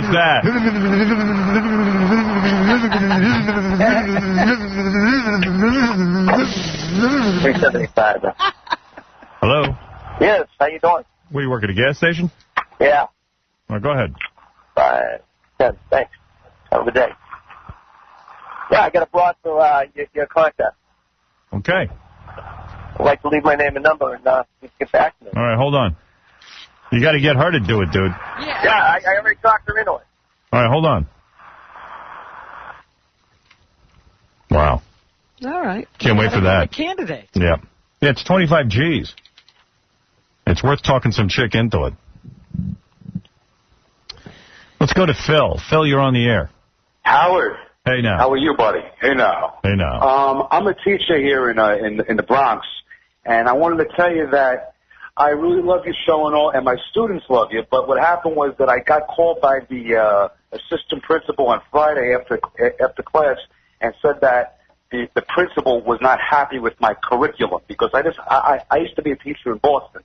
is that? 375. Hello? Yes, how you doing? Where, you work at a gas station? Yeah. All right, go ahead. Yeah, thanks. Have a good day. Yeah, I got a broad for your contact. Okay. I'd like to leave my name and number and get back to me. All right, hold on. You got to get her to do it, dude. Yeah, I already talked her into it. All right, hold on. Wow. All right. Can't wait for that. Candidate. Yeah. Yeah, it's 25 G's. It's worth talking some chick into it. Let's go to Phil. Phil, you're on the air. Howard. Hey, now. How are you, buddy? Hey, now. Hey, now. I'm a teacher here in the Bronx, and I wanted to tell you that I really love your show and all, and my students love you, but what happened was that I got called by the assistant principal on Friday after class and said that the principal was not happy with my curriculum because I used to be a teacher in Boston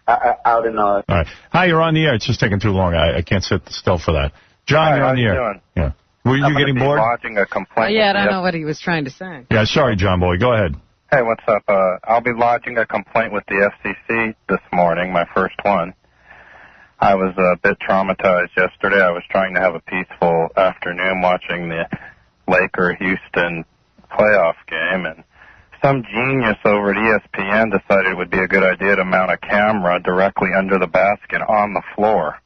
out in... All right. Hi, you're on the air. It's just taking too long. I can't sit still for that. John, Hi, you're on the air. Doing? Yeah. Were you getting bored? Lodging a complaint. Yeah, I don't know what he was trying to say. Yeah, sorry, John Boy. Go ahead. Hey, what's up? I'll be lodging a complaint with the FCC this morning, my first one. I was a bit traumatized yesterday. I was trying to have a peaceful afternoon watching the Laker-Houston playoff game, and some genius over at ESPN decided it would be a good idea to mount a camera directly under the basket on the floor.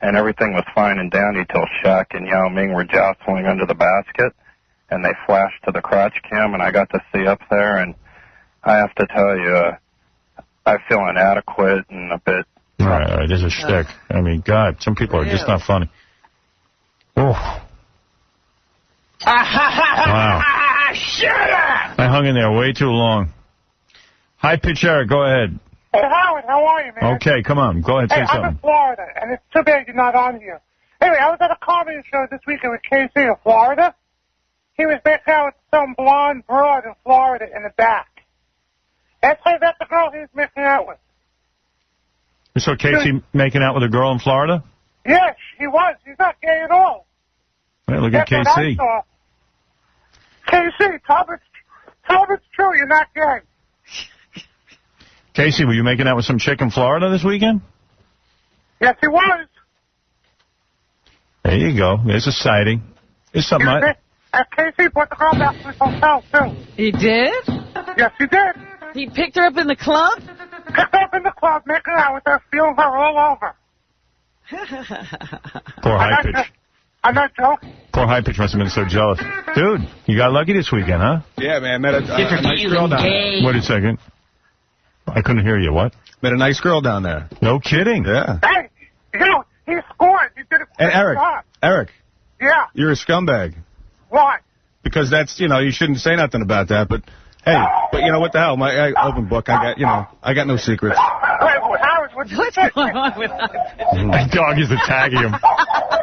And everything was fine and dandy till Shaq and Yao Ming were jostling under the basket, and they flashed to the crotch cam, and I got to see up there, and I have to tell you, I feel inadequate and a bit... All right, there's a shtick. I mean, God, some people are just not funny. Oh. Wow. Shut up! I hung in there way too long. High pitch Eric, go ahead. Hey, Howard, how are you, man? Okay, come on. Go ahead, say I'm something. in Florida, and it's too bad you're not on here. Anyway, I was at a comedy show this weekend with KC in Florida. He was making out with some blonde broad in Florida in the back. That's the girl he was making out with. You saw Casey making out with a girl in Florida? Yes, he was. He's not gay at all. Hey, look at That's what I KC. saw. KC, tell him it's true. You're not gay. Casey, were you making out with some chick in Florida this weekend? Yes, he was. There you go. There's a sighting. There's something. Casey brought the girl back to his hotel, too. He did? Yes, he did. He picked her up in the club? Picked her up in the club, making out with her, feeling her all over. Poor High Pitch. I'm not joking. Poor High Pitch must have been so jealous. Dude, you got lucky this weekend, huh? Yeah, man. Met a nice girl down there. Wait a second. I couldn't hear you. What? Met a nice girl down there. No kidding. Yeah. Hey, he scored. He did a And great job. Eric. Yeah. You're a scumbag. Why? Because that's, you shouldn't say nothing about that, but hey, what the hell? My open book. I got no secrets. Wait, Howard, what's going on with that dog is attacking him.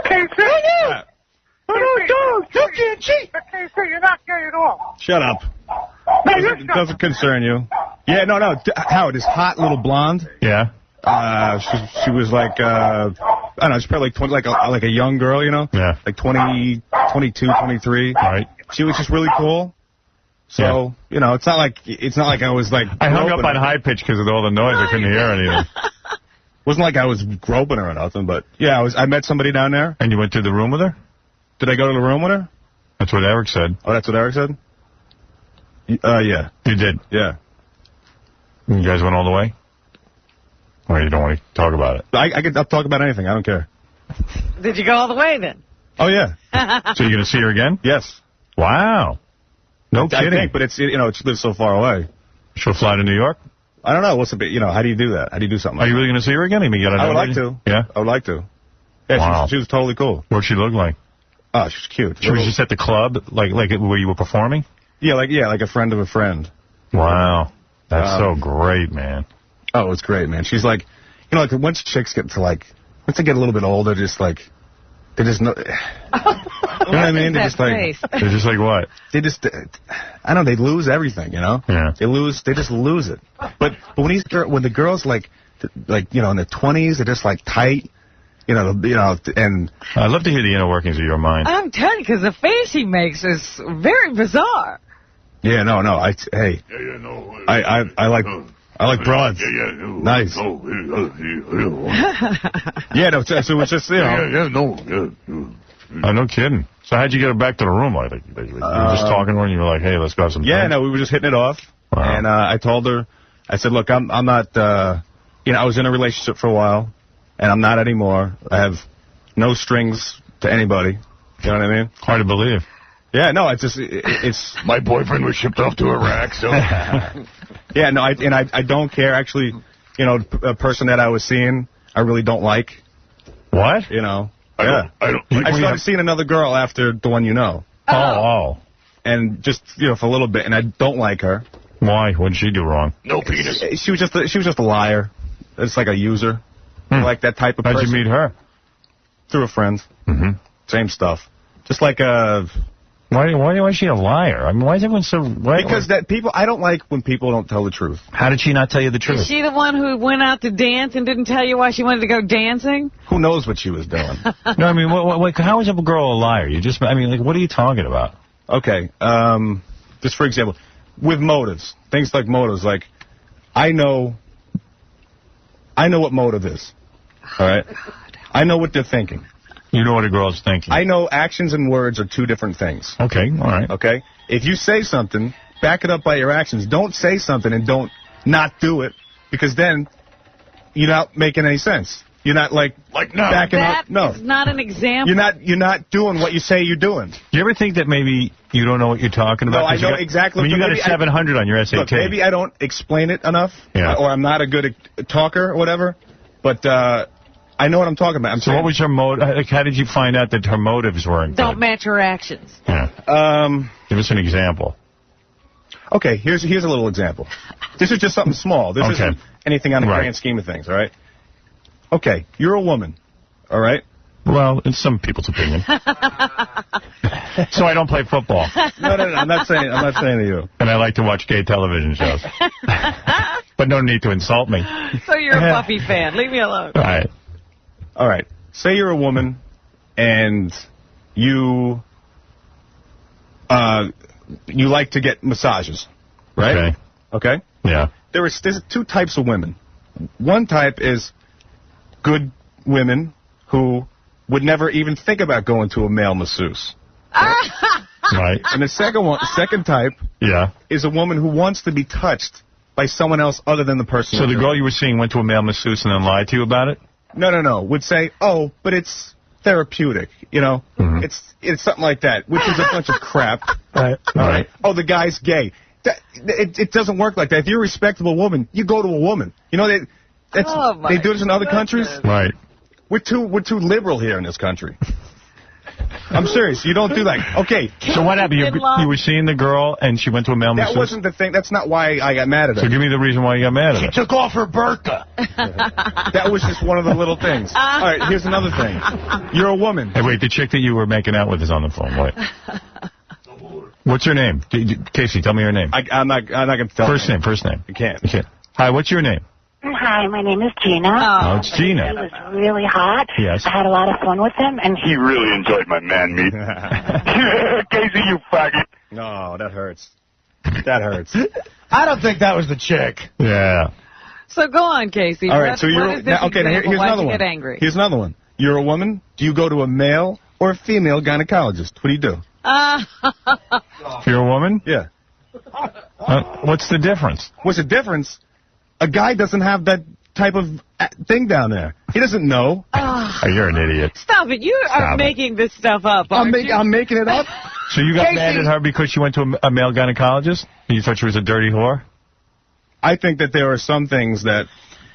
KC? No, you can't cheat. KC, you're not gay at all. Shut up. No, it doesn't concern you. Yeah, no. Howard, this hot little blonde. Yeah. She was like, I don't know, she's probably like 20, like a young girl, Yeah. Like 20, 22, 23. Right. She was just really cool. So, it's not like I was like... I hung up on High Pitch because of all the noise. I couldn't hear anything. Wasn't like I was groping her or nothing, but yeah, I met somebody down there. And you went to the room with her? Did I go to the room with her? That's what Eric said. Oh, that's what Eric said? Yeah. You did? Yeah. You guys went all the way? Or you don't want to talk about it? I'll talk about anything. I don't care. Did you go all the way then? Oh, yeah. So you're going to see her again? Yes. Wow. No kidding. I think, but she lives so far away. She'll fly to New York? I don't know. What's a bit, how do you do that? How do you do something Are you really going to see her again? I would like to. Yeah? I would like to. Yeah, wow. She was totally cool. What'd she look like? Oh, she was cute. She was just at the club, like where you were performing? Yeah, like a friend of a friend. Wow. That's so great, man. Oh, it's great, man. She's like, like once chicks get to once they get a little bit older, just they just know. You know what I mean? They're just they're just like what? They just, I don't know, they lose everything, Yeah. They just lose it. But when the girls in their 20s, they're just tight, and I'd love to hear the inner workings of your mind. I'm telling you, because the face he makes is very bizarre. yeah, no, I like broads. Nice. Yeah, no, so it's just, No kidding. So how'd you get her back to the room? Like you were just talking to her and you were like, hey, let's go have some Yeah, time? no, we were just hitting it off. Wow. And I told her, I said, look, I'm not, I was in a relationship for a while, and I'm not anymore. I have no strings to anybody. You know what I mean? Hard to believe. Yeah, no, it's My boyfriend was shipped off to Iraq, so... yeah, no, I don't care. Actually, a person that I was seeing, I really don't like. What? I started seeing another girl after the one you know. Oh. And just, for a little bit, and I don't like her. Why? What did she do wrong? No penis. She was just a liar. It's like a user. Like that type of person. How'd you meet her? Through a friend. Mm-hmm. Same stuff. Just like a... Why is she a liar? I mean, why is everyone so... Because I don't like when people don't tell the truth. How did she not tell you the truth? Is she the one who went out to dance and didn't tell you why she wanted to go dancing? Who knows what she was doing? No, I mean, how is a girl a liar? What are you talking about? Okay, just for example, with motives, things like motives, like, I know what motive is, all right? I know what they're thinking. You know what a girl's thinking. I know actions and words are two different things. Okay, all right. Okay? If you say something, back it up by your actions. Don't say something and don't not do it, because then you're not making any sense. You're not backing up. No. That is not an example. You're not doing what you say you're doing. Do you ever think that maybe you don't know what you're talking about? No, I know exactly. I mean, you got a 700 on your SAT. Look, maybe I don't explain it enough, or I'm not a good talker or whatever, but I know what I'm talking about. What was her motive? How did you find out that her motives weren't Don't good? match her actions. Yeah. Give us an example. Okay, here's a little example. This is just something small. This isn't anything on the grand scheme of things, all right? Okay, you're a woman, all right? Well, in some people's opinion. So I don't play football. No, I'm not saying to you. And I like to watch gay television shows. But no need to insult me. So you're a Buffy fan. Leave me alone. All right. Say you're a woman and you like to get massages, right? Okay? Yeah. There's two types of women. One type is good women who would never even think about going to a male masseuse. Right. And the second type is a woman who wants to be touched by someone else other than the person. So the girl you were seeing went to a male masseuse and then lied to you about it? No. Would say, oh, but it's therapeutic, Mm-hmm. It's something like that, which is a bunch of crap. All right. Oh, the guy's gay. It doesn't work like that. If you're a respectable woman, you go to a woman. They do this in other countries. Right. We're too liberal here in this country. I'm serious. You don't do that. Okay. So what happened? You were seeing the girl and she went to a male masseuse? That wasn't the thing. That's not why I got mad at her. So give me the reason why you got mad at her. She took off her burqa. That was just one of the little things. All right, here's another thing. You're a woman. Hey, wait, the chick that you were making out with is on the phone. Wait. What's her name? Casey, tell me her name. I'm not going to tell First name. You can't. Hi, what's your name? Hi, my name is Gina. Oh, it's Gina. He was really hot. Yes. I had a lot of fun with him, and He really enjoyed my man meat. Casey, you faggot. No, that hurts. That hurts. I don't think that was the chick. Yeah. So go on, Casey. All right, so here's here's another one. Get angry? Here's another one. You're a woman. Do you go to a male or a female gynecologist? What do you do? If you're a woman? Yeah. What's the difference? What's the difference? A guy doesn't have that type of thing down there. He doesn't know. Oh, you're an idiot. Stop it. You are making this stuff up, I'm making it up. So you got mad at her because she went to a male gynecologist? And you thought she was a dirty whore? I think that there are some things that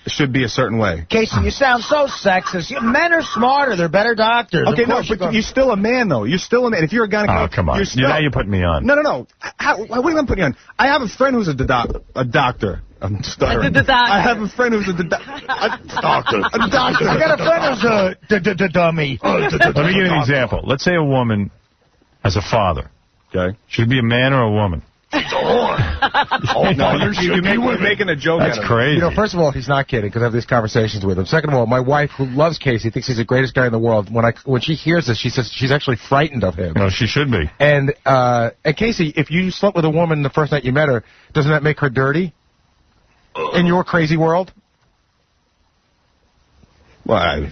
should be a certain way. Casey, you sound so sexist. Men are smarter. They're better doctors. Okay, no, but you're still a man, though. You're still a man. If you're a gynecologist... Oh, come on. Now you're putting me on. No. What do you mean putting you on? I have a friend who's a doctor. I'm stuttering. I have a friend who's a doctor. A doctor. I got a friend who's a dummy. Let me give you an example. Let's say a woman has a father. Okay. Should it be a man or a woman? She's a whore. All mothers should be You're women. making a joke That's out of it. crazy. You know, first of all, he's not kidding because I have these conversations with him. Second of all, my wife, who loves Casey, thinks he's the greatest guy in the world. When she hears this, she says she's actually frightened of him. No, she should be. And Casey, if you slept with a woman the first night you met her, doesn't that make her dirty? In your crazy world? Well,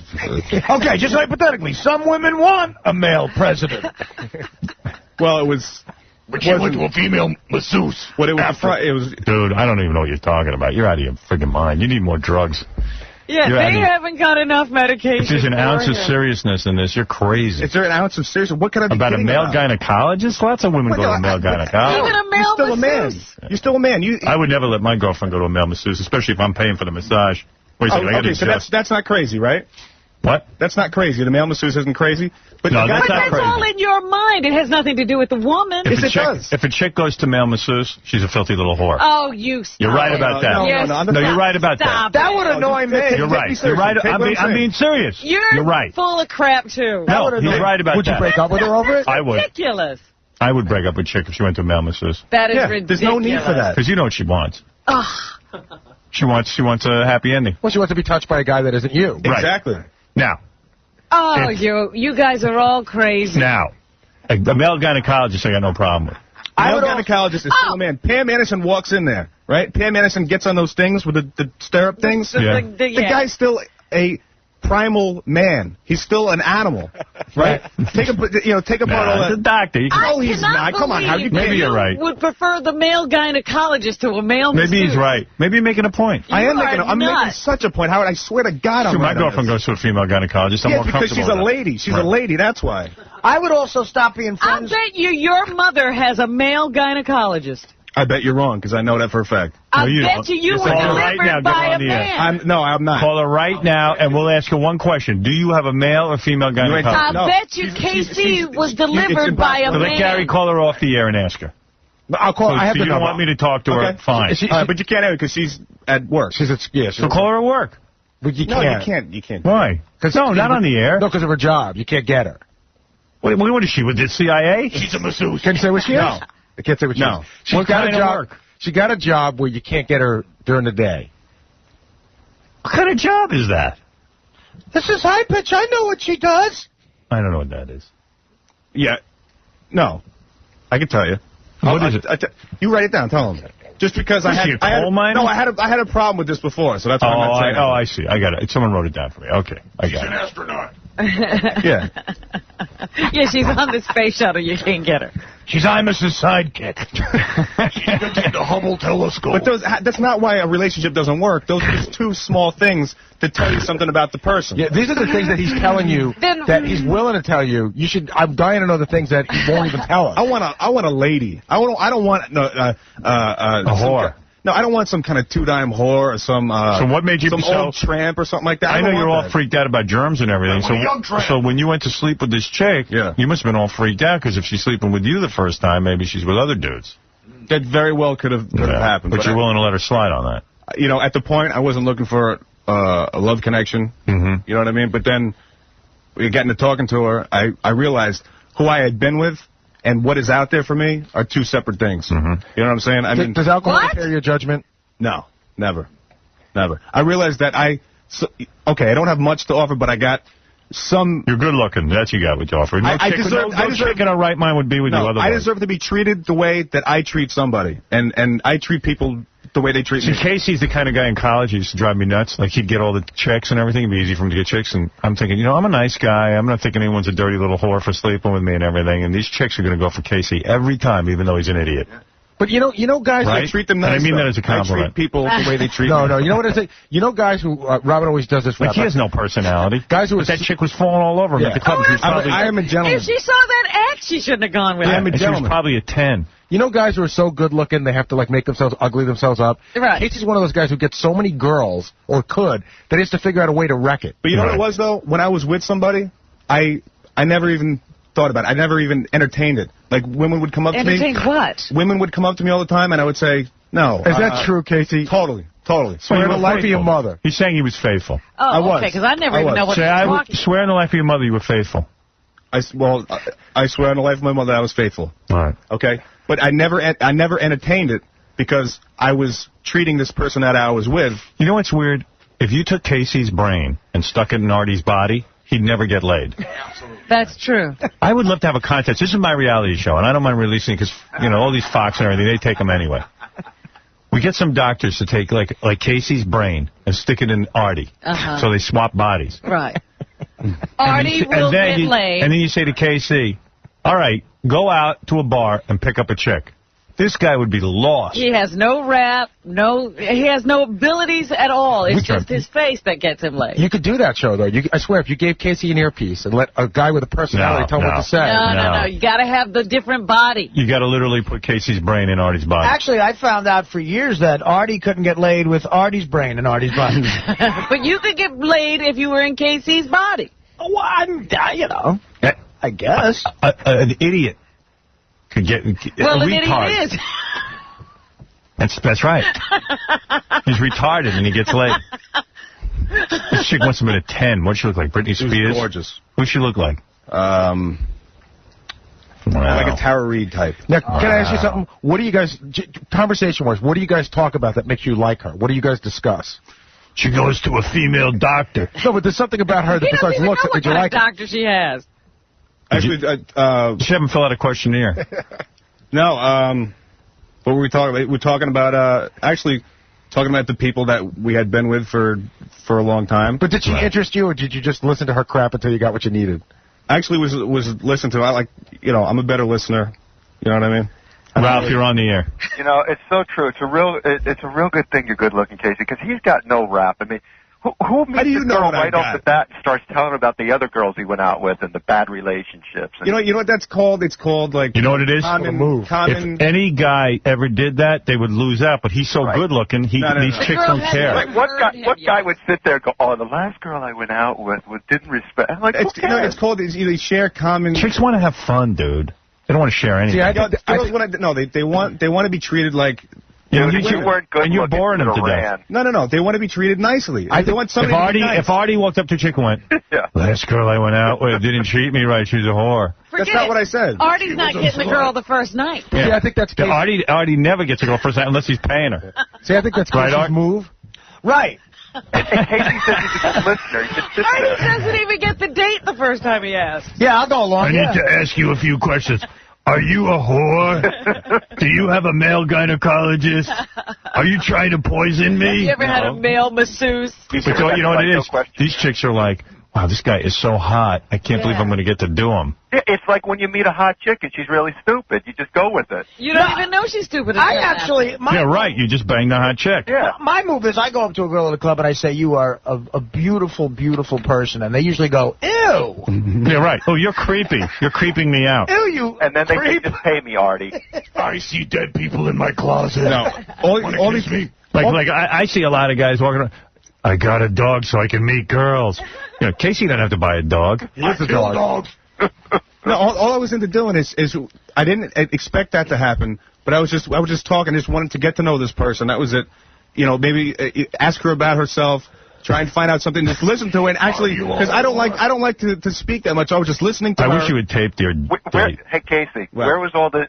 Okay, just hypothetically, some women want a male president. well, it was. But she went to a female masseuse. What it was. It was. Dude, I don't even know what you're talking about. You're out of your friggin' mind. You need more drugs. Yeah, You're they haven't got enough medication. If there's an for ounce of him. seriousness in this, you're crazy. Is there an ounce of seriousness? What could I be About a kidding male about? gynecologist? Lots of women go to a male gynecologist. Even a male You're still a man. masseuse. You're still a man. I would never let my girlfriend go to a male masseuse, especially if I'm paying for the massage. Wait a second, I gotta okay, so adjust. that's not crazy, right? What? That's not crazy. The male masseuse isn't crazy. But No, the guy- that's But not that's crazy. all in your mind. It has nothing to do with the woman. Yes, it does. If a chick goes to male masseuse, she's a filthy little whore. Oh, you stop. You're right about that. No, you're right about Stop that. it. would annoy me. You're right. You're right. I'm being serious. You're right. full of crap, too. No, you're right about Would that. you break up with her over it? I would. Ridiculous. I would break up with a chick if she went to a male masseuse. That is ridiculous. There's no need for that. Because you know what she wants. Ugh. She wants a happy ending. Well, she wants to be touched by a guy that isn't you. Right. Exactly. Now, Oh, you guys are all crazy. a male gynecologist I got no problem with. Male gynecologist is still a man. Pam Anderson walks in there, right? Pam Anderson gets on those things with the stirrup things. Yeah. The guy's still a primal man. He's still an animal, right? Take apart all the that. doctor. No, he's not. Come on, how you Maybe you're right. Would prefer the male gynecologist to a male Maybe he's masseuse. right. Maybe you're making a point. You I am are making. I'm making nuts. such a point, Howard. I swear to God, I'm Sure, my right on girlfriend this. goes to a female gynecologist. I'm Yeah, more because she's comfortable a with that. lady. She's Right. a lady. That's why. I would also stop being I'll friends. bet your mother has a male gynecologist. I bet you're wrong because I know that for a fact. I you bet don't. you Just were call her delivered right now. Get by her a on the air. man. I'm not. Call her right now, and we'll ask her one question. Do you have a male or female gynecologist? I No. bet you Casey was delivered by a So let man. Gary call her off the air and ask her. I'll call. So, I have so to you don't want me to talk to her? Okay. Fine. But you can't have it because she's at work. She's at, yeah. So call her at work. But you No, can't. you can't. You can't. Why? No, not on the air. No, because of her job. You can't get her. What is she, with the CIA? She's a masseuse. Can't say what she is. No. I can't say what she No. is. She's What got kind a of job. work? She got a job where you can't get her during the day. What kind of job is that? This is high pitch. I know what she does. I don't know what that is. Yeah. No. I can tell you. What is it? You write it down. Tell him. Just because Is she a coal miner? No, I had a problem with this before, so that's why I'm not saying I see. I got it. Someone wrote it down for me. Okay, I She's got an it. astronaut. Yeah. Yeah, she's on the space shuttle. You can't get her. She's Imus's sidekick. She lives in the Hubble telescope. But that's not why a relationship doesn't work. Those are just two small things to tell you something about the person. Yeah, these are the things that he's telling you that he's willing to tell you. You should. I'm dying to know the things that he won't even tell us. I want a lady. I don't want a whore. No, I don't want some kind of two-dime whore or some. So what made you some be so- old tramp or something like that? I know don't you're want all that. freaked out about germs and everything. I want a young tramp. So when you went to sleep with this chick, you must have been all freaked out because if she's sleeping with you the first time, maybe she's with other dudes. That very well could have happened. But you're willing to let her slide on that. You know, at the point, I wasn't looking for a love connection. Mm-hmm. You know what I mean? But then, we getting to talking to her, I realized who I had been with and what is out there for me are two separate things. Mm-hmm. You know what I'm saying? I mean, Does alcohol impair your judgment? No, never. I realized that I don't have much to offer, but I got some. You're good looking. That's you got what you offer. No chick in her right mind would be with you otherwise. I deserve to be treated the way that I treat somebody, and I treat people the way they treat See, me. Casey's the kind of guy in college who used to drive me nuts. Like, he'd get all the chicks and everything. It'd be easy for him to get chicks. And I'm thinking, I'm a nice guy. I'm not thinking anyone's a dirty little whore for sleeping with me and everything. And these chicks are going to go for Casey every time, even though he's an idiot. But you know, guys, Right? I treat them And nice. I mean that as a compliment. I treat people the way they treat No, me. no. You know what I say? You know, guys who Robin always does this. Like, he has no personality. Guys who But that chick was falling all over him at the club. She was probably, I am a gentleman. If she saw that act, she shouldn't have gone with I it. am a and she was gentleman. probably a 10. You know, guys who are so good looking, they have to make themselves ugly themselves up. Right. Casey's one of those guys who gets so many girls, or could, that he has to figure out a way to wreck it. But you know what it was, though? When I was with somebody, I never even thought about it. I never even entertained it. Like, women would come up to me. Entertain what? Women would come up to me all the time, and I would say, no. Is that true, Casey? Totally. Swear on the life of your mother. He's saying he was faithful. Oh, I was. okay, because I never I even was. know what Say, you're I would talking swear on the life of your mother you were faithful. I swear on the life of my mother I was faithful. All right. Okay? But I never entertained it because I was treating this person that I was with. You know what's weird? If you took Casey's brain and stuck it in Artie's body, he'd never get laid. That's true. I would love to have a contest. This is my reality show, and I don't mind releasing it because, all these Fox and everything, they take them anyway. We get some doctors to take, like Casey's brain and stick it in Artie. So they swap bodies. Right. Artie will get laid. And then you say to Casey, all right, go out to a bar and pick up a chick. This guy would be lost. He has no rap, he has no abilities at all. It's just his face that gets him laid. You could do that show, though. I swear, if you gave Casey an earpiece and let a guy with a personality tell him what to say. No. You got to have the different body. You got to literally put Casey's brain in Artie's body. Actually, I found out for years that Artie couldn't get laid with Artie's brain in Artie's body. But you could get laid if you were in Casey's body. Well, I guess. An idiot could get Well, a an retard. idiot is. That's right. He's retarded and he gets laid. This chick wants him at a 10. What'd she look like? Britney Spears? Gorgeous. Who'd she look like? Like a Tara Reid type. Now, can I ask you something? What do you guys, conversation-wise, what do you guys talk about that makes you like her? What do you guys discuss? She goes to a female doctor. No, but there's something about her that besides looks that makes you like her. Doctor she has. Actually, she haven't filled out a questionnaire. No, what were we talking about? We're talking about, talking about the people that we had been with for a long time. But did she interest you, or did you just listen to her crap until you got what you needed? Actually, was listened to. I'm a better listener. You know what I mean? Ralph, you're on the air. It's so true. It's a real good thing you're good looking, Casey, because he's got no rap. I mean, who meets a girl right off the bat and starts telling her about the other girls he went out with and the bad relationships? You know what that's called? It's called You know what it is? Common. If any guy ever did that, they would lose out. But he's so good looking, these chicks don't care. Like, what guy would sit there and go, "Oh, the last girl I went out with didn't respect." I'm like, it's called. They share common. Chicks want to have fun, dude. They don't want to share anything. They want to be treated like. You weren't good, and you're boring them to death. No. They want to be treated nicely. They want somebody if Artie walked up to a chick and went, last girl I went out with didn't treat me right, she's a whore. That's not what I said. Artie's not getting the girl the first night. Yeah, I think that's Casey. Artie never gets a girl first night unless he's paying her. See, I think that's Casey's move. Right. And Casey says he's a good listener. He just sits Artie there. doesn't even get the date the first time he asks. Yeah, I'll go along. I need to ask you a few questions. Are you a whore? Do you have a male gynecologist? Are you trying to poison me? Have you ever had a male masseuse? But you know what it is? These chicks are like, wow, this guy is so hot. I can't believe I'm going to get to do him. Yeah, it's like when you meet a hot chick and she's really stupid. You just go with it. You don't even know she's stupid. Yeah, right. You just banged a hot chick. Yeah. My move is I go up to a girl at a club and I say, you are a beautiful, beautiful person. And they usually go, ew. Yeah, right. Oh, you're creepy. You're creeping me out. Ew, you And then they say, just pay me, Artie. I see dead people in my closet. No. All these people. I see a lot of guys walking around. I got a dog so I can meet girls. Casey doesn't have to buy a dog. He is a dog. No, all I was into doing is I didn't expect that to happen, but I was just talking, just wanted to get to know this person. That was it. Maybe ask her about herself, try and find out something, just listen to it. Actually, because I don't like to speak that much. I was just listening to her. I wish you would tape your date. Hey, Casey, where was all this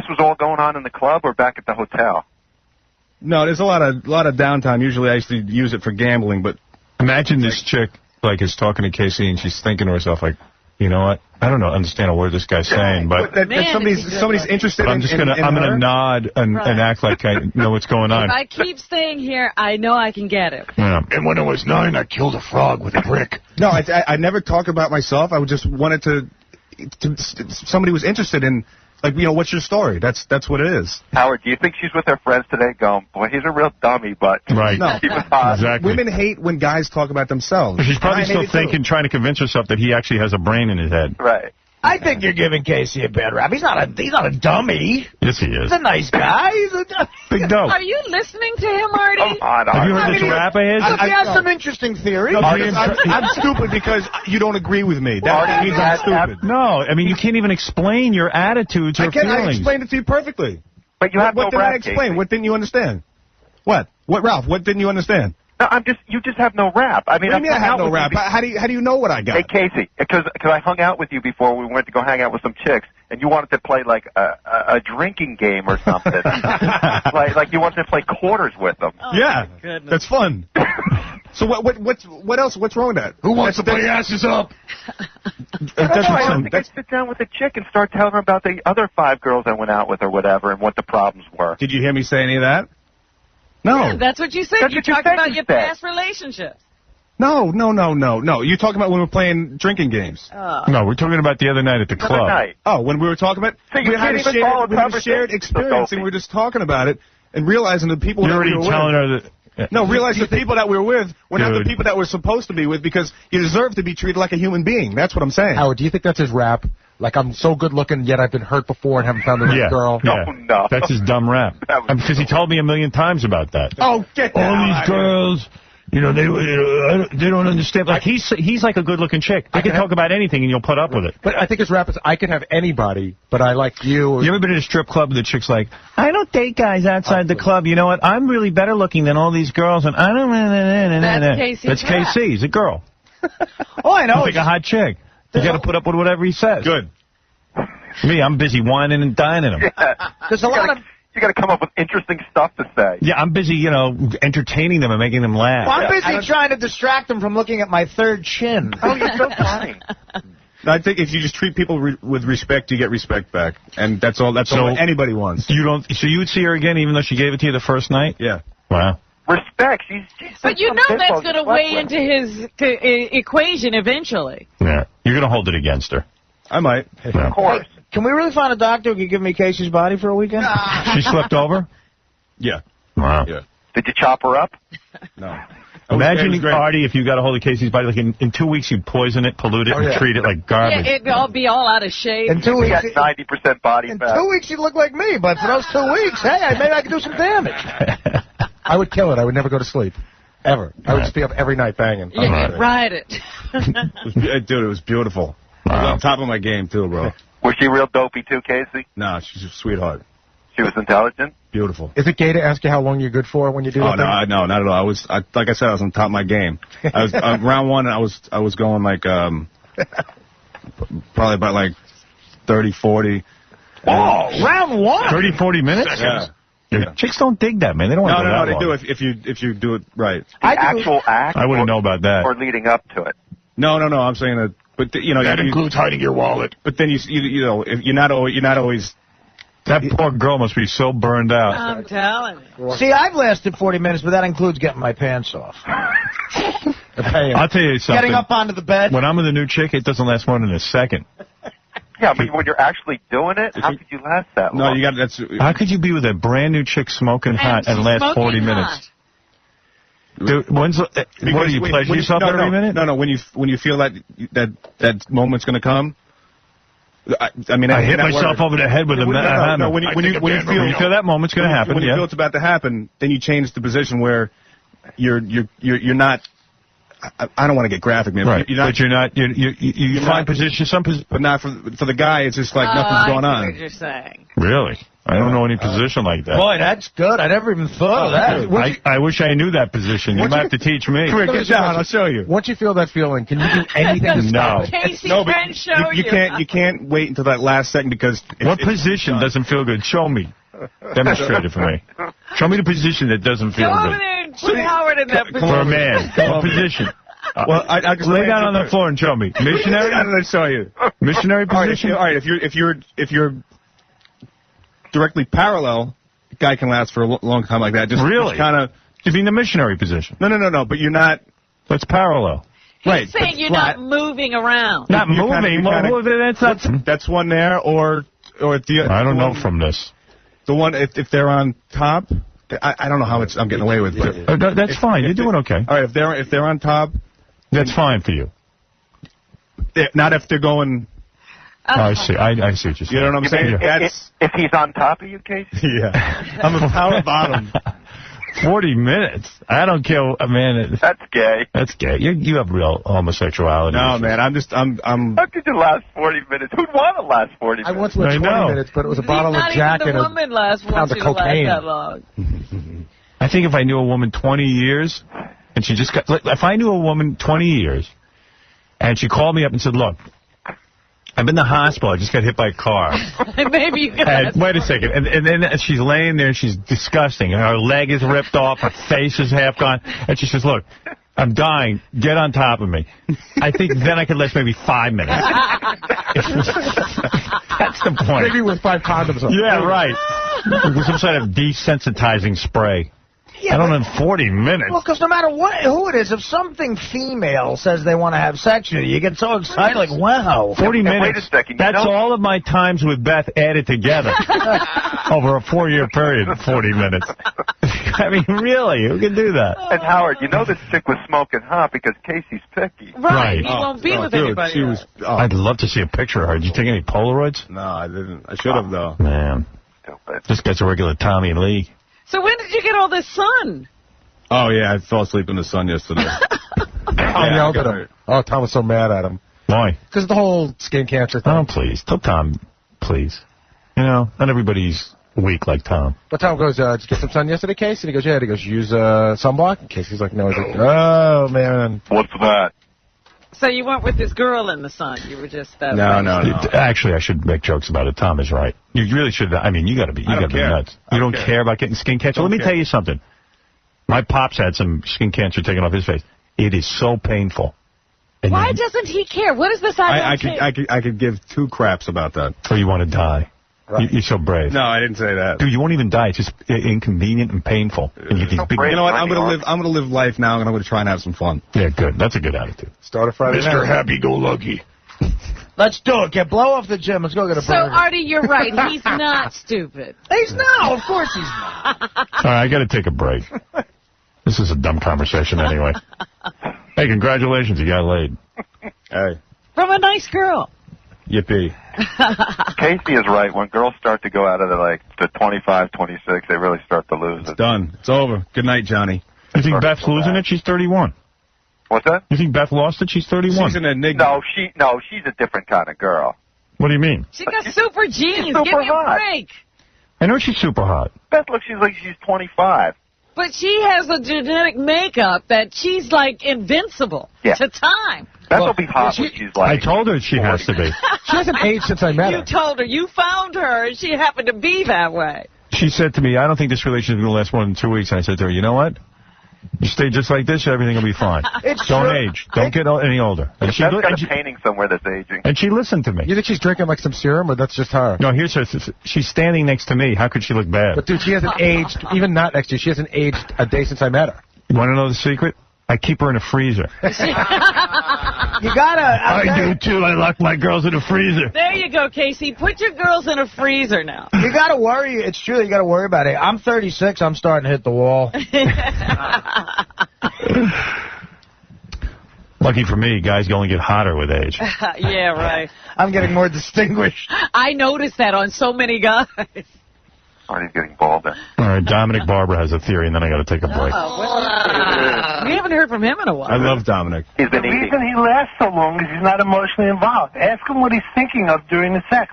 was all going on in the club or back at the hotel? No, there's a lot of downtime. Usually I used to use it for gambling, but imagine this chick is talking to Casey and she's thinking to herself like, you know what? I don't understand a word this guy's saying, but somebody's interested. I'm gonna nod and act like I know what's going on. If I keep staying here, I know I can get it. Yeah. And when I was 9, I killed a frog with a brick. No, I never talk about myself. I just wanted to somebody was interested in. What's your story? That's what it is. Howard, do you think she's with her friends today going, boy, he's a real dummy, but right. No, he was hot. Exactly. Women hate when guys talk about themselves. She's probably still trying to convince herself that he actually has a brain in his head. Right. I think you're giving Casey a bad rap. He's not a dummy. Yes, he is. He's a nice guy. He's a big dope. Are you listening to him, Artie? Come on, have you heard this rap of his? He has some interesting theories. No, I'm stupid because you don't agree with me. That means I'm stupid. No, I mean, you can't even explain your attitudes or feelings. I explained it to you perfectly. But you have what no did rap, I explain? Casey. What didn't you understand? What, Ralph? What didn't you understand? No, you just have no rap. I mean, I have no rap. How do you know what I got? Hey, Casey, because I hung out with you before. We went to go hang out with some chicks, and you wanted to play like a drinking game or something. like you wanted to play quarters with them. Oh, yeah, that's fun. So what else? What's wrong with that? Who wants to play asses up? I don't think I'd sit down with a chick and start telling her about the other 5 girls I went out with or whatever and what the problems were. Did you hear me say any of that? No. Yeah, that's what you said. You talked about your past relationships. No. You're talking about when we're playing drinking games. No, we're talking about the other night at the club. Oh, when we were talking about we had a shared experience and we were just talking about it and realizing the people You're already telling her that. No, realize the people that we were with were not the people that we're supposed to be with because you deserve to be treated like a human being. That's what I'm saying. Howard, do you think that's his rap? Like, I'm so good looking, yet I've been hurt before and haven't found the right girl? Yeah. No. That's his dumb rap. Because he told me 1,000,000 times about that. Oh, get that all these girls, they don't understand. Like, he's like a good-looking chick. They can talk about anything and you'll put up with it. But I think his rap is, I can have anybody, but I like you. You ever been in a strip club and the chick's like, I don't date guys outside the club. You know what? I'm really better looking than all these girls, and I don't... That's Casey's rap. KC. He's a girl. Oh, I know. He's like a hot chick. You got to put up with whatever he says. Good. Me, I'm busy whining and dining him. There's a lot of... You got to come up with interesting stuff to say. Yeah, I'm busy, entertaining them and making them laugh. Well, I'm busy trying to distract them from looking at my third chin. Oh, you're so funny. I think if you just treat people with respect, you get respect back, and that's all. That's all anybody wants. You don't. So you would see her again, even though she gave it to you the first night? Yeah. Wow. Respect. She's but you know that's going to weigh into his equation eventually. Yeah. You're going to hold it against her. I might. Of course. Hey, can we really find a doctor who can give me Casey's body for a weekend? She slept over? Yeah. Wow. Yeah. Did you chop her up? No. Imagine, Artie, if you got a hold of Casey's body, like in 2 weeks you'd poison it, pollute it, and treat it like garbage. Yeah, it'd all be all out of shape. In 2 weeks, 90% body in fat. 2 weeks you'd look like me, but for those 2 weeks, hey, maybe I could do some damage. I would kill it. I would never go to sleep. Ever. I would just be up every night banging. Yeah, ride it. Dude, it was beautiful. I was on top of my game, too, bro. Was she real dopey, too, Casey? No, she's a sweetheart. She was intelligent? Beautiful. Is it gay to ask you how long you're good for when you do that? No, not at all. Like I said, I was on top of my game. I was round one, and I was going like probably about like 30, 40. Oh, round one? 30, 40 minutes? Yeah. Chicks don't dig that, man. They don't want to do that. No, they do if you do it right. The actual act? I wouldn't know about that. Or leading up to it? No. I'm saying that. But that includes hiding your wallet. But then if you're not always. That poor girl must be so burned out. I'm telling you. See, I've lasted 40 minutes, but that includes getting my pants off. I'll tell you something. Getting up onto the bed. When I'm with a new chick, it doesn't last more than a second. Yeah, but when you're actually doing it, how could you last that long? No, how could you be with a brand new chick smoking hot and last 40 minutes? Dude, what do you pleasure yourself every minute? No. When you feel that moment's going to come. I mean, I hit myself over the head with a hammer. No, when you feel that moment's going to happen, when you feel it's about to happen, then you change the position where you're not. I don't want to get graphic, man. Right. You find position, but not for the guy. It's just like nothing's going on. I see what you're saying. Really? I don't know any position like that. Boy, that's good. I never even thought of that. I wish I knew that position. You might have to teach me. Come here, get down. I'll show you. Once you feel that feeling, can you do anything to stop it? Casey can show you. You can't wait until that last second because... What position doesn't feel good? Show me. Demonstrate it for me. Show me the position that doesn't feel Go good. over there and put Howard in that position. For a man. What position? Well, I just lay down on the floor and show me. Missionary? How did I show you? Missionary position? All right, if you're directly parallel, a guy can last for a long time like that. Just kind of. You mean the missionary position? No. But you're not. That's parallel. He's saying you're not moving around. Not moving. That's one there, or the. I don't know from this. The one if they're on top. I don't know how much I'm getting away with, but that's fine. You're doing okay. All right, if they're on top, that's fine for you. Not if they're going. I see. I see what you're saying. You know what I'm saying? If he's on top of you, Casey? Yeah. I'm a power bottom. 40 minutes. I don't care, man. That's gay. That's gay. You have real homosexuality. No, issues. man. I'm. How could you last 40 minutes? Who'd want to last 40 minutes? I once went 20 minutes, but it was a bottle of Jack and a woman last pound of cocaine. that long. I think if I knew a woman 20 years, And she just got, if I knew a woman 20 years, and she called me up and said, look, I'm in the hospital. I just got hit by a car. Maybe you could And, wait a second. And then she's laying there. She's disgusting. And her leg is ripped off. Her face is half gone. And she says, look, I'm dying. Get on top of me. I think then I could last maybe 5 minutes. That's the point. Maybe with 5 condoms on. Yeah, right. With some sort of desensitizing spray. Yeah, I don't know, 40 minutes. Well, because no matter who it is, if something female says they want to have sex with you get so excited, like, wow. 40 minutes. Wait a second. That's all of my times with Beth added together over a 4-year period, 40 minutes. I mean, really, who can do that? And Howard, you know this chick was smoking hot because Casey's picky. Right. He won't be with anybody. She was, I'd love to see a picture of her. Did you take any Polaroids? No, I didn't. I should have, though. Man. This guy's a regular Tommy Lee. So when did you get all this sun? Oh, yeah, I fell asleep in the sun yesterday. Tom yelled at him. Oh, Tom was so mad at him. Why? Because of the whole skin cancer thing. Oh, please. Tell Tom, please. You know, not everybody's weak like Tom. But Tom goes, did you get some sun yesterday, Case? And he goes, yeah. And he goes, use sunblock? And Casey's like, no. He's like, oh, man. What's that? So you went with this girl in the sun. You were just... No. Actually, I should make jokes about it. Tom is right. You really should. I mean, you got to be nuts. You don't care about getting skin cancer? Let me tell you something. My pops had some skin cancer taken off his face. It is so painful. And why doesn't he care? What is this? I could give 2 craps about that. So you want to die? Right. You're so brave. No, I didn't say that. Dude, you won't even die. It's just inconvenient and painful. And you get these big... You know what? I'm gonna live life now, and I'm gonna try and have some fun. Yeah, good. That's a good attitude. Start a Friday night. Mr. Happy-Go-Lucky. Let's do it. Get blow off the gym. Let's go get a burger. So, Artie, you're right. He's not stupid. He's not. Of course he's not. All right, I got to take a break. This is a dumb conversation anyway. Hey, congratulations. You got laid. Hey. From a nice girl. Yippee. Casey is right. When girls start to go out of the 25, 26, they really start to lose it. It's done. It's over. Good night, Johnny. You think Beth's losing it? She's 31. What's that? You think Beth lost it? She's 31. She's an enigma. No, she's a different kind of girl. What do you mean? She got super genes. Super Give me a hot. break. I know she's super hot. Beth looks like she's 25. But she has a genetic makeup that she's like invincible to time. Beth will be hot when she's like... I told her she has to be. She hasn't aged since I met her. You told her. You found her, and she happened to be that way. She said to me, I don't think this relationship is going to last more than 2 weeks. And I said to her, you know what? You stay just like this, everything will be fine. Don't age. Don't get any older. And Beth's got a painting somewhere that's aging. And she listened to me. You think she's drinking like some serum, or that's just her? No, here's her. She's standing next to me. How could she look bad? But, dude, she hasn't aged, even not next to you, she hasn't aged a day since I met her. You want to know the secret? I keep her in a freezer. You gotta... I do, too. I lock my girls in a freezer. There you go, Casey. Put your girls in a freezer now. You gotta worry. It's true. You gotta worry about it. I'm 36. I'm starting to hit the wall. Lucky for me, guys only get hotter with age. Yeah, right. I'm getting more distinguished. I noticed that on so many guys. Artie's getting balder. All right, Dominic Barber has a theory, and then I got to take a break. We haven't heard from him in a while. I love Dominic. He's been The eating. reason he lasts so long is he's not emotionally involved. Ask him what he's thinking of during the sex.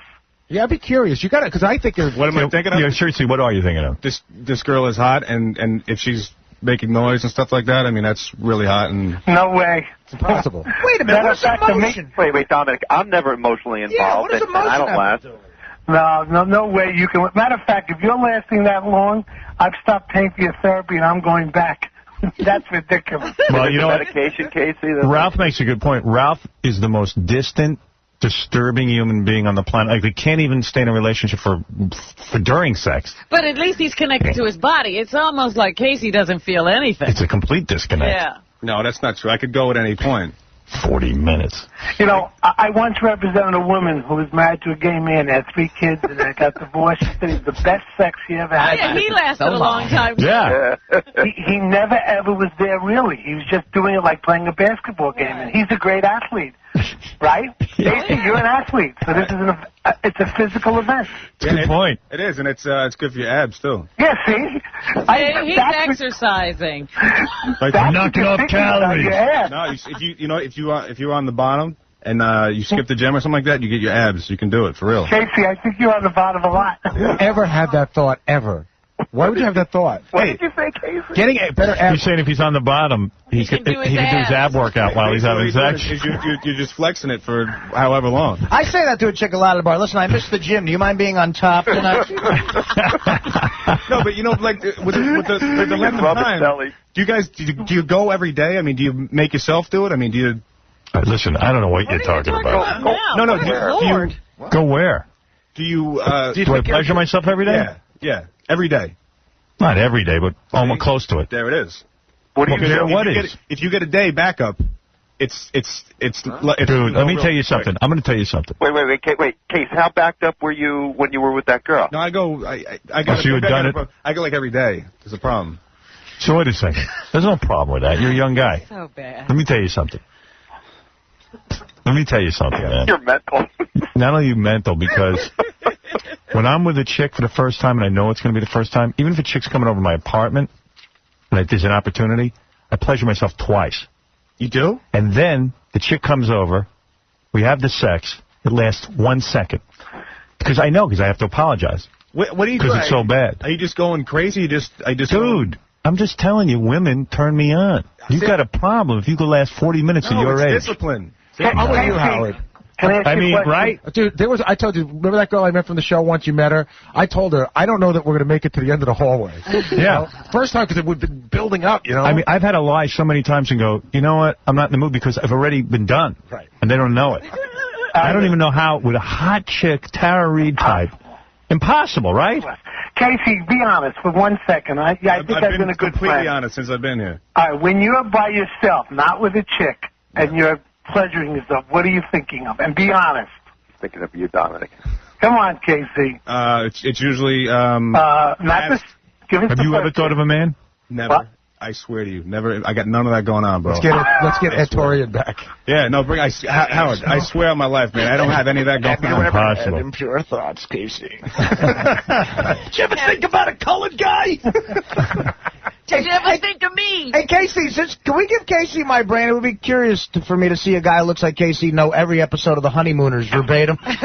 Yeah, I'd be curious. You got to, because I think What am I thinking of? Yeah, seriously, what are you thinking of? This girl is hot, and if she's making noise and stuff like that, I mean, that's really hot. And No way. it's impossible. Wait a minute. What's emotion? Wait, Dominic. I'm never emotionally involved, Yeah, what does and emotion I don't have last. to do with it? No way you can. Matter of fact, if you're lasting that long, I've stopped paying for your therapy and I'm going back. That's ridiculous. Well, you know what? Medication, Casey. Ralph makes a good point. Ralph is the most distant, disturbing human being on the planet. Like, they can't even stay in a relationship for during sex. But at least he's connected to his body. It's almost like Casey doesn't feel anything. It's a complete disconnect. Yeah. no, that's not true. I could go at any point. 40 minutes. You know, I once represented a woman who was married to a gay man, had 3 kids, and then got divorced. She said it was the best sex she ever had. Yeah, he lasted a long time. Yeah. He never ever was there really. He was just doing it like playing a basketball game, and he's a great athlete, right? Casey, you're an athlete, so this is it's a physical event. Good point. It is, and it's good for your abs too. Yeah, see? He's exercising. Like knocking off calories. No, if you're on the bottom and you skip the gym or something like that, you get your abs. You can do it for real. Casey, I think you're on the bottom a lot. Ever had that thought ever? Why would you have that thought? What did you say, Casey? Getting a better ab. He's saying if he's on the bottom, he can do his ab workout while he's having sex. You're just flexing it for however long. I say that to a chick a lot at the bar. Listen, I missed the gym. Do you mind being on top tonight? No, but you know, like with the length of time, do you guys do you go every day? I mean, do you make yourself do it? I mean, do you? Listen, I don't know what you're talking about. No. Do you go where? Do you? Do I pleasure myself every day? Yeah, every day. Not every day, but almost close to it. There it is. What do you do? If you get a day backup, it's dude, let me tell you something. I'm going to tell you something. Wait, Case, how backed up were you when you were with that girl? No, I go like every day. There's a problem. So wait a second. There's no problem with that. You're a young guy. So bad. Let me tell you something. Man. You're mental. Not only are you mental, because when I'm with a chick for the first time and I know it's going to be the first time, even if a chick's coming over to my apartment and there's an opportunity, I pleasure myself twice. You do? And then the chick comes over, we have the sex, it lasts 1 second. Because I know, because I have to apologize. What are you doing? Because it's so bad. Are you just going crazy? Dude, I'm just telling you, women turn me on. You've got a problem if you could last 40 minutes at your age. Discipline. I'm with you, Howard. I mean, right? Dude, I told you, remember that girl I met from the show once you met her? I told her, I don't know that we're going to make it to the end of the hallway. Yeah. First time, because we've been building up, you know? I mean, I've had to lie so many times and go, you know what? I'm not in the mood because I've already been done. Right. And they don't know it. I don't even know how, with a hot chick, Tara Reid type. Impossible, right? Casey, be honest for 1 second. I think I've been a good completely friend. honest since I've been here. All right, when you're by yourself, not with a chick, and you're pleasuring yourself, what are you thinking of? And be honest. Thinking of you, Dominic. Come on, Casey. It's usually Give us Have you ever thought of a man? Never. What? I swear to you, never. I got none of that going on, bro. Let's get Ed Torian back. Yeah, no, Howard. I swear on my life, man, I don't have any of that going on. Impossible. Impure thoughts, Casey. Did you ever think about a colored guy? Did you ever think of me? Hey, Casey, can we give Casey my brain? It would be curious for me to see a guy who looks like Casey know every episode of The Honeymooners verbatim. I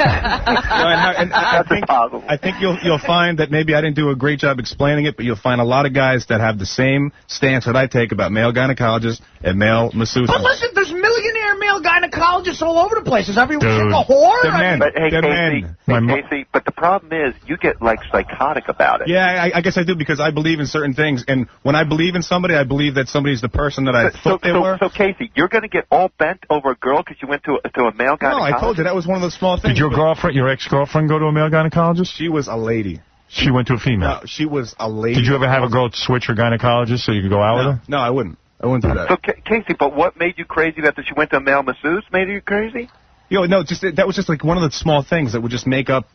think you'll find that maybe I didn't do a great job explaining it, but you'll find a lot of guys that have the same stance that I take about male gynecologists and male masseuses. But listen, there's millionaire male gynecologists all over the place. Is every chick a whore? They're men. But hey, They're Casey, but the problem is you get like psychotic about it. Yeah, I guess I do because I believe in certain things, and when I believe in somebody, I believe that somebody's the person that I thought they were. So Casey, you're going to get all bent over a girl because you went to a male gynecologist? No, I told you that was one of the small things. Did your ex-girlfriend, go to a male gynecologist? She was a lady. She went to a female? No, she was a lady. Did you ever have a girl switch her gynecologist so you could go out with her? No, I wouldn't. I wouldn't do that. So, Casey, but what made you crazy that she went to a male masseuse made you crazy? No, that was just like one of the small things that would just make up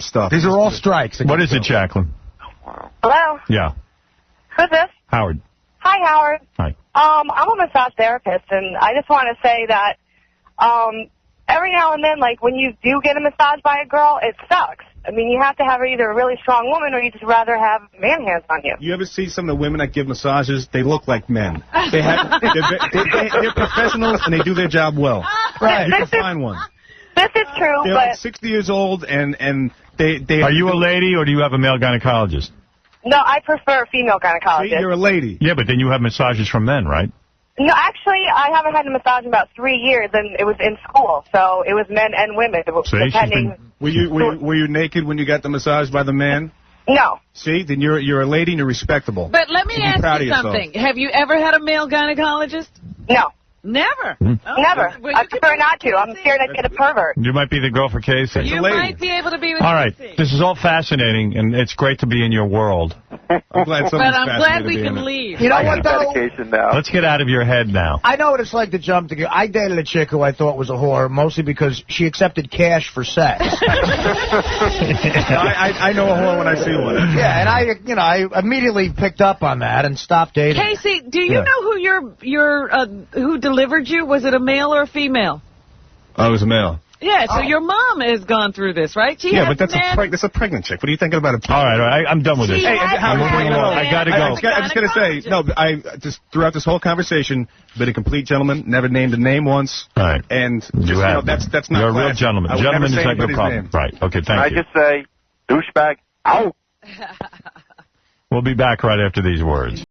stuff. These are all strikes. What is it, Jacqueline? Hello? Yeah. Who's this? Howard. Hi, Howard. Hi. I'm a massage therapist, and I just want to say that every now and then, like, when you do get a massage by a girl, it sucks. I mean, you have to have either a really strong woman or you just rather have man hands on you. You ever see some of the women that give massages? They look like men. They're professionals, and they do their job well. Right. You can find one. This is true, They're but... like 60 years old, and they... Are you a lady, or do you have a male gynecologist? No, I prefer a female gynecologist. See, you're a lady. Yeah, but then you have massages from men, right? No, actually, I haven't had a massage in about 3 years, and it was in school, so it was men and women. Depending. Were you naked when you got the massage by the man? No. See, then you're a lady and you're respectable. But let me ask you something. Have you ever had a male gynecologist? No. Never? Oh, never. Well, I prefer not to. I'm scared I'd get a pervert. You might be the girl for Casey. You might be able to be with All right. Casey. This is all fascinating, and it's great to be in your world. I'm glad but I'm glad we can leave. You know what, though? Let's get out of your head now. I know what it's like to jump to... I dated a chick who I thought was a whore, mostly because she accepted cash for sex. I know a whore when I see one. Yeah, and I immediately picked up on that and stopped dating. Casey, do you know who who delivered you? Was it a male or a female? Oh, it was a male. Yeah, so your mom has gone through this, right? But that's a pregnant chick. What are you thinking about? All right, I'm done with this. Hey, I'm moving along. I gotta go. I'm just gonna say, I just throughout this whole conversation, been a complete gentleman, never named a name once. All right. And just, that's not. You're a real gentleman. Gentleman is like no problem. Right. Okay. Thank you. I just say, douchebag, out. We'll be back right after these words.